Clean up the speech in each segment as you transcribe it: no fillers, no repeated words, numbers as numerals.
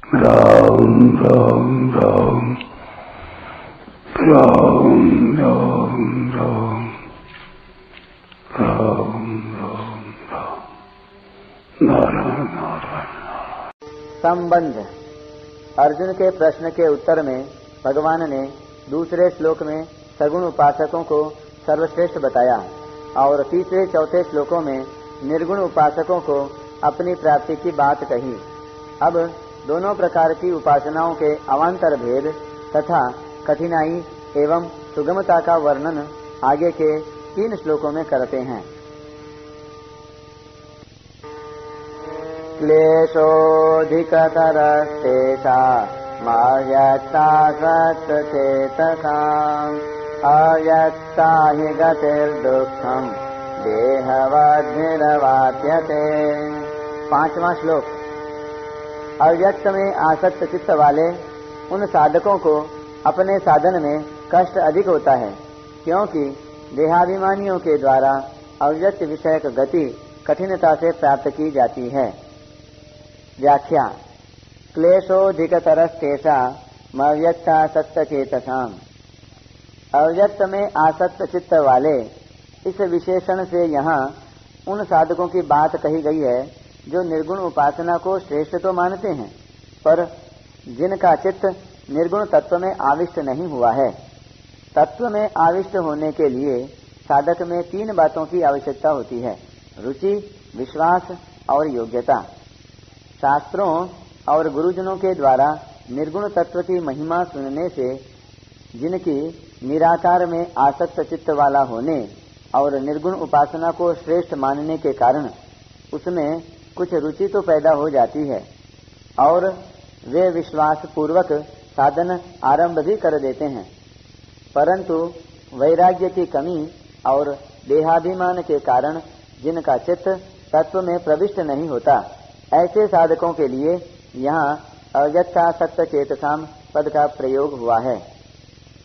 राम राम राम राम राम राम राम राम राम नारायण नारायण। संबंध। अर्जुन के प्रश्न के उत्तर में भगवान ने दूसरे श्लोक में सगुण उपासकों को सर्वश्रेष्ठ बताया और तीसरे चौथे श्लोकों में निर्गुण उपासकों को अपनी प्राप्ति की बात कही। अब दोनों प्रकार की उपासनाओं के अवान्तर भेद तथा कठिनाई एवं सुगमता का वर्णन आगे के 3 श्लोकों में करते हैं। क्लेशोऽधिकतरस्तेषामव्यक्तासक्तचेतसाम् अव्यक्ता हि गतिर्दुःखम् देहवद्भिरवाप्यते। 5वां श्लोक। अव्यक्त में आसक्त चित्त वाले उन साधकों को अपने साधन में कष्ट अधिक होता है, क्योंकि देहाभिमानियों के द्वारा अव्यक्त विषयक गति कठिनता से प्राप्त की जाती है। व्याख्या। क्लेशोऽधिकतरस्तेषामव्यक्तासक्तचेतसाम्। अव्यक्त में आसक्त चित्त वाले इस विशेषण से यहाँ उन साधकों की बात कही गई है जो निर्गुण उपासना को श्रेष्ठ तो मानते हैं, पर जिनका चित्त निर्गुण तत्व में आविष्ट नहीं हुआ है। तत्व में आविष्ट होने के लिए साधक में 3 बातों की आवश्यकता होती है: रुचि, विश्वास और योग्यता। शास्त्रों और गुरुजनों के द्वारा निर्गुण तत्व की महिमा सुनने से जिनकी निराकार में आसक्त चित्त वाला होने और निर्गुण उपासना को श्रेष्ठ मानने के कारण उसमें कुछ रुचि तो पैदा हो जाती है और वे विश्वास पूर्वक साधन आरंभ भी कर देते हैं, परंतु वैराग्य की कमी और देहाभिमान के कारण जिनका चित्त तत्व में प्रविष्ट नहीं होता, ऐसे साधकों के लिए यहाँ अव्यक्तासक्त चेतसाम पद का प्रयोग हुआ है।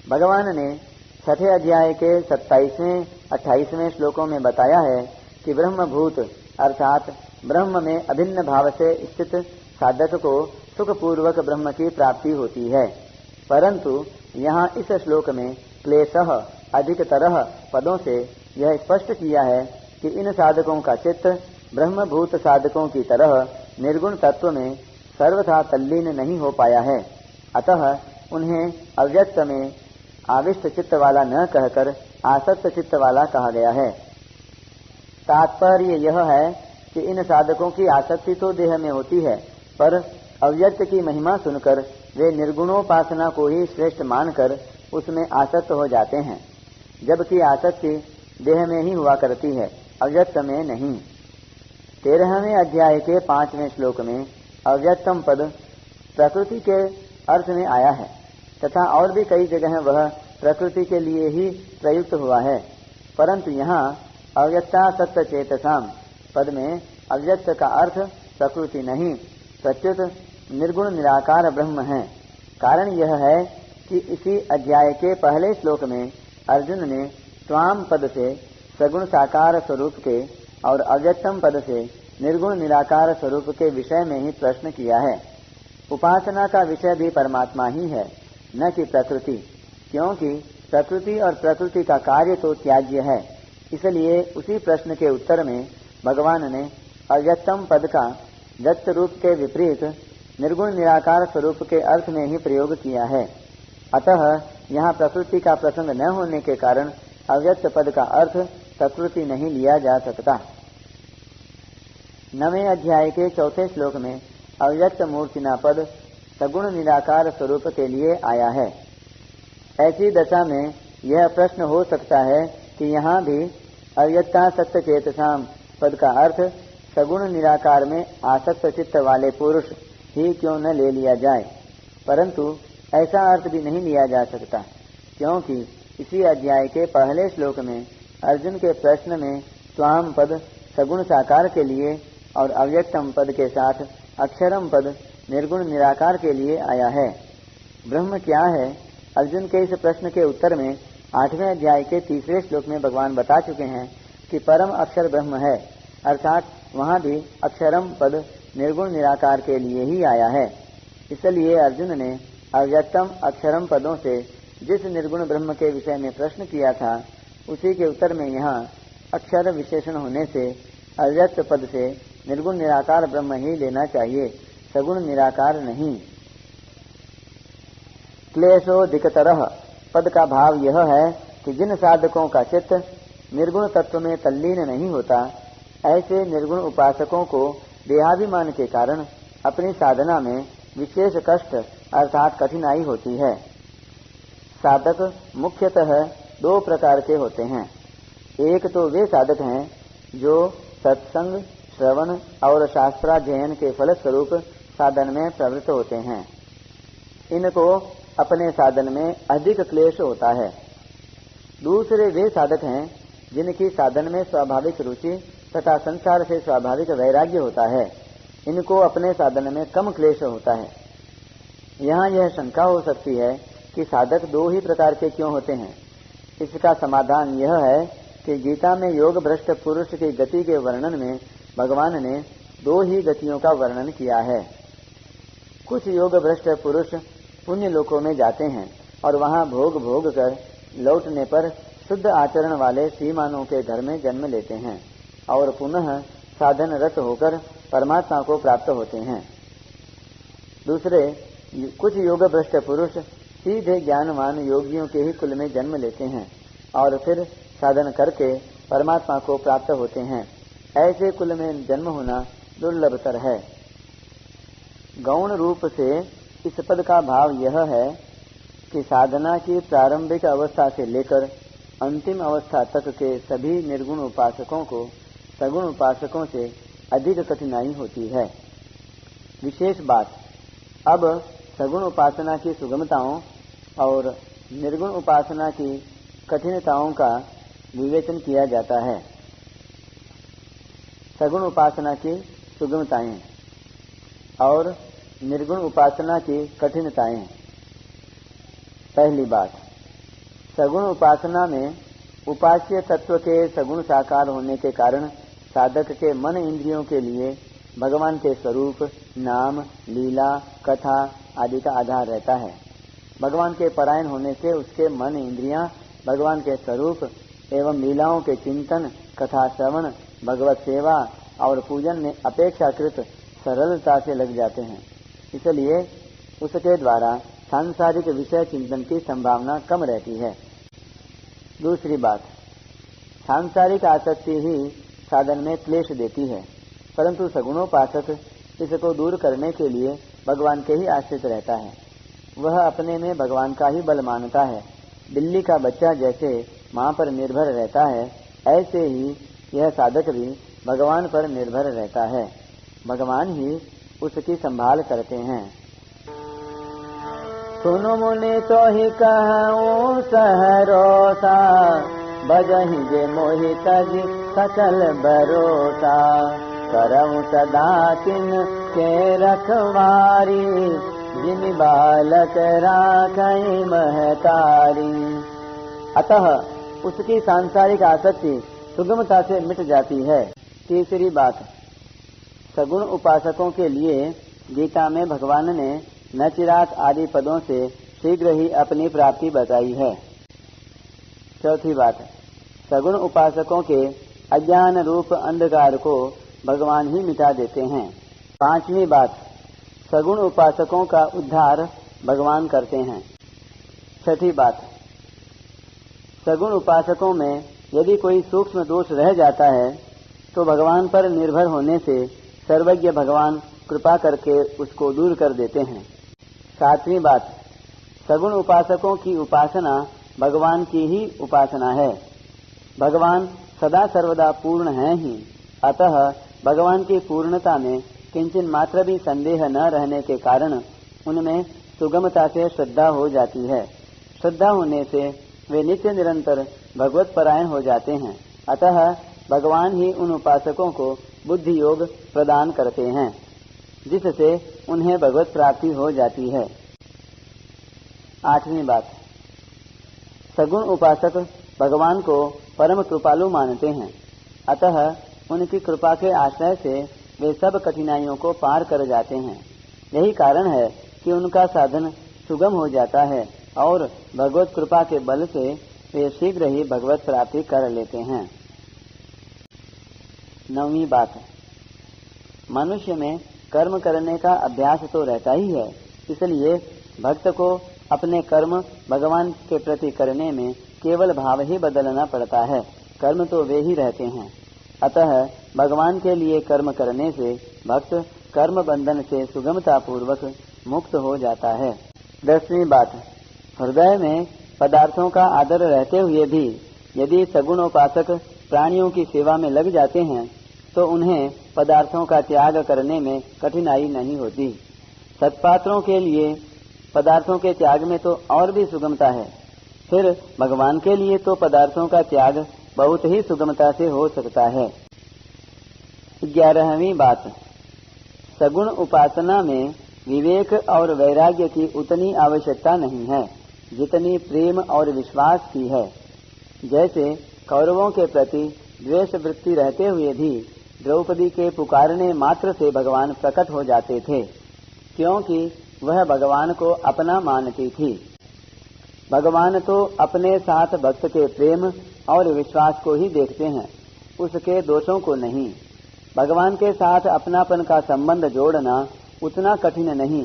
भगवान ने 6ठे अध्याय के 27वें 28वें श्लोकों में बताया है कि ब्रह्मभूत अर्थात ब्रह्म में अभिन्न भाव से स्थित साधक को सुखपूर्वक ब्रह्म की प्राप्ति होती है, परंतु यहाँ इस श्लोक में क्लेशः अधिकतरः पदों से यह स्पष्ट किया है कि इन साधकों का चित्त ब्रह्मभूत साधकों की तरह निर्गुण तत्व में सर्वथा तल्लीन नहीं हो पाया है। अतः उन्हें अव्यक्त में आविष्ट चित्त वाला न कहकर आसक्त चित्त वाला कहा गया है। तात्पर्य यह है कि इन साधकों की आसक्ति तो देह में होती है, पर अव्यक्त की महिमा सुनकर वे निर्गुणोपासना को ही श्रेष्ठ मानकर उसमें आसक्त हो जाते हैं, जबकि आसक्ति देह में ही हुआ करती है, अव्यक्त में नहीं। 13वें अध्याय के 5वें श्लोक में अव्यक्तम पद प्रकृति के अर्थ में आया है तथा और भी कई जगह वह प्रकृति के लिए ही प्रयुक्त हुआ है, परंतु यहाँ अव्यक्तासक्त चेतसाम पद में अव्यक्त का अर्थ प्रकृति नहीं, प्रत्युत निर्गुण निराकार ब्रह्म है। कारण यह है कि इसी अध्याय के पहले श्लोक में अर्जुन ने त्वाम पद से सगुण साकार स्वरूप के और अव्यक्तम पद से निर्गुण निराकार स्वरूप के विषय में ही प्रश्न किया है। उपासना का विषय भी परमात्मा ही है, न कि प्रकृति, क्योंकि प्रकृति और प्रकृति का कार्य तो त्याज्य है। इसलिए उसी प्रश्न के उत्तर में भगवान ने अव्यक्तम पद का व्यक्त रूप के विपरीत निर्गुण निराकार स्वरूप के अर्थ में ही प्रयोग किया है। अतः यहाँ प्रकृति का प्रसंग न होने के कारण अव्यक्त पद का अर्थ प्रकृति नहीं लिया जा सकता। 9वें अध्याय के 4थे श्लोक में अव्यक्त मूर्तिना पद सगुण निराकार स्वरूप के लिए आया है। ऐसी दशा में यह प्रश्न हो सकता है कि यहाँ भी अव्यक्तासक्त चेतसाम पद का अर्थ सगुण निराकार में आसक्त चित्त वाले पुरुष ही क्यों न ले लिया जाए, परंतु ऐसा अर्थ भी नहीं लिया जा सकता, क्योंकि इसी अध्याय के पहले श्लोक में अर्जुन के प्रश्न में त्वाम पद सगुण साकार के लिए और अव्यक्तम पद के साथ अक्षरम पद निर्गुण निराकार के लिए आया है। ब्रह्म क्या है, अर्जुन के इस प्रश्न के उत्तर में 8वें अध्याय के 3रे श्लोक में भगवान बता चुके हैं कि परम अक्षर ब्रह्म है, अर्थात वहाँ भी अक्षरम पद निर्गुण निराकार के लिए ही आया है। इसलिए अर्जुन ने अव्यक्तम अक्षरम पदों से जिस निर्गुण ब्रह्म के विषय में प्रश्न किया था, उसी के उत्तर में यहाँ अक्षर विशेषण होने से अव्यक्त पद से निर्गुण निराकार ब्रह्म ही लेना चाहिए, सगुण निराकार नहीं। क्लेशोधिकतरः पद का भाव यह है कि जिन साधकों का चित्त निर्गुण तत्व में तल्लीन नहीं होता, ऐसे निर्गुण उपासकों को देहाभिमान के कारण अपनी साधना में विशेष कष्ट अर्थात कठिनाई होती है। साधक मुख्यतः दो प्रकार के होते हैं। एक तो वे साधक हैं जो सत्संग, श्रवण और शास्त्राध्ययन के फलस्वरूप साधन में प्रवृत्त होते हैं। इनको अपने साधन में अधिक क्लेश होता है। दूसरे वे साधक हैं जिनकी साधन में स्वाभाविक रुचि तथा संसार से स्वाभाविक वैराग्य होता है। इनको अपने साधन में कम क्लेश होता है। यहाँ यह शंका हो सकती है कि साधक दो ही प्रकार के क्यों होते हैं। इसका समाधान यह है कि गीता में योग भ्रष्ट पुरुष की गति के वर्णन में भगवान ने दो ही गतियों का वर्णन किया है। कुछ योग भ्रष्ट पुरुष पुण्य लोकों में जाते हैं और वहाँ भोग भोग कर लौटने पर शुद्ध आचरण वाले श्रीमानों के घर में जन्म लेते हैं और पुनः साधन रत होकर परमात्मा को प्राप्त होते हैं। दूसरे कुछ योग भ्रष्ट पुरुष सीधे ज्ञानवान योगियों के ही कुल में जन्म लेते हैं और फिर साधन करके परमात्मा को प्राप्त होते हैं। ऐसे कुल में जन्म होना दुर्लभतर है। गौण रूप से इस पद का भाव यह है कि साधना की प्रारंभिक अवस्था से लेकर अंतिम अवस्था तक के सभी निर्गुण उपासकों को सगुण उपासकों से अधिक कठिनाई होती है। विशेष बात, अब सगुण उपासना की सुगमताओं और निर्गुण उपासना की कठिनताओं का विवेचन किया जाता है। सगुण उपासना की सुगमताएं और निर्गुण उपासना की कठिनताएं। पहली बात, सगुण उपासना में उपास्य तत्व के सगुण साकार होने के कारण साधक के मन इंद्रियों के लिए भगवान के स्वरूप, नाम, लीला, कथा आदि का आधार रहता है। भगवान के परायण होने से उसके मन इंद्रियां भगवान के स्वरूप एवं लीलाओं के चिंतन, कथा श्रवण, भगवत सेवा और पूजन में अपेक्षाकृत सरलता से लग जाते हैं। इसलिए उसके द्वारा सांसारिक विषय चिंतन की संभावना कम रहती है। दूसरी बात, सांसारिक आसक्ति ही साधन में क्लेश देती है, परंतु सगुणोपासक इसको दूर करने के लिए भगवान के ही आश्रित रहता है। वह अपने में भगवान का ही बल मानता है। बिल्ली का बच्चा जैसे माँ पर निर्भर रहता है, ऐसे ही यह साधक भी भगवान पर निर्भर रहता है। भगवान ही उसकी संभाल करते हैं। सुनो मुनि तो ही कहूँ सहरोसा, बजहि जे मोहि तज सकल भरोसा। करऊँ सदा तिन के रखवारी, जिन बालक राखई महतारी। अतः उसकी सांसारिक आसक्ति सुगमता से मिट जाती है। तीसरी बात, सगुण उपासकों के लिए गीता में भगवान ने नचिरात आदि पदों से शीघ्र ही अपनी प्राप्ति बताई है। चौथी बात, सगुण उपासकों के अज्ञान रूप अंधकार को भगवान ही मिटा देते हैं। पांचवी बात, सगुण उपासकों का उद्धार भगवान करते हैं। छठी बात, सगुण उपासकों में यदि कोई सूक्ष्म दोष रह जाता है तो भगवान पर निर्भर होने से सर्वज्ञ भगवान कृपा करके उसको दूर कर देते हैं। सातवीं बात, सगुण उपासकों की उपासना भगवान की ही उपासना है। भगवान सदा सर्वदा पूर्ण हैं ही, अतः भगवान की पूर्णता में किंचन मात्र भी संदेह न रहने के कारण उनमें सुगमता से श्रद्धा हो जाती है। श्रद्धा होने से वे नित्य निरंतर भगवत परायण हो जाते हैं। अतः भगवान ही उन उपासकों को बुद्धि योग प्रदान करते हैं, जिससे उन्हें भगवत प्राप्ति हो जाती है। आठवीं बात, सगुण उपासक भगवान को परम कृपालु मानते हैं, अतः उनकी कृपा के आश्रय से वे सब कठिनाइयों को पार कर जाते हैं। यही कारण है कि उनका साधन सुगम हो जाता है और भगवत कृपा के बल से वे शीघ्र ही भगवत प्राप्ति कर लेते हैं। 9वीं बात, मनुष्य में कर्म करने का अभ्यास तो रहता ही है, इसलिए भक्त को अपने कर्म भगवान के प्रति करने में केवल भाव ही बदलना पड़ता है। कर्म तो वे ही रहते हैं। अतः भगवान के लिए कर्म करने से भक्त कर्म बंधन से सुगमता पूर्वक मुक्त हो जाता है। 10वीं बात, हृदय में पदार्थों का आदर रहते हुए भी यदि सगुणोपासक प्राणियों की सेवा में लग जाते हैं तो उन्हें पदार्थों का त्याग करने में कठिनाई नहीं होती। सत्पात्रों के लिए पदार्थों के त्याग में तो और भी सुगमता है, फिर भगवान के लिए तो पदार्थों का त्याग बहुत ही सुगमता से हो सकता है। 11वीं बात, सगुण उपासना में विवेक और वैराग्य की उतनी आवश्यकता नहीं है जितनी प्रेम और विश्वास की है। जैसे कौरवों के प्रति द्वेष वृत्ति रहते हुए भी द्रौपदी के पुकारने मात्र से भगवान प्रकट हो जाते थे, क्योंकि वह भगवान को अपना मानती थी। भगवान तो अपने साथ भक्त के प्रेम और विश्वास को ही देखते हैं, उसके दोषों को नहीं। भगवान के साथ अपनापन का संबंध जोड़ना उतना कठिन नहीं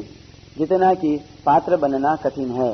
जितना कि पात्र बनना कठिन है।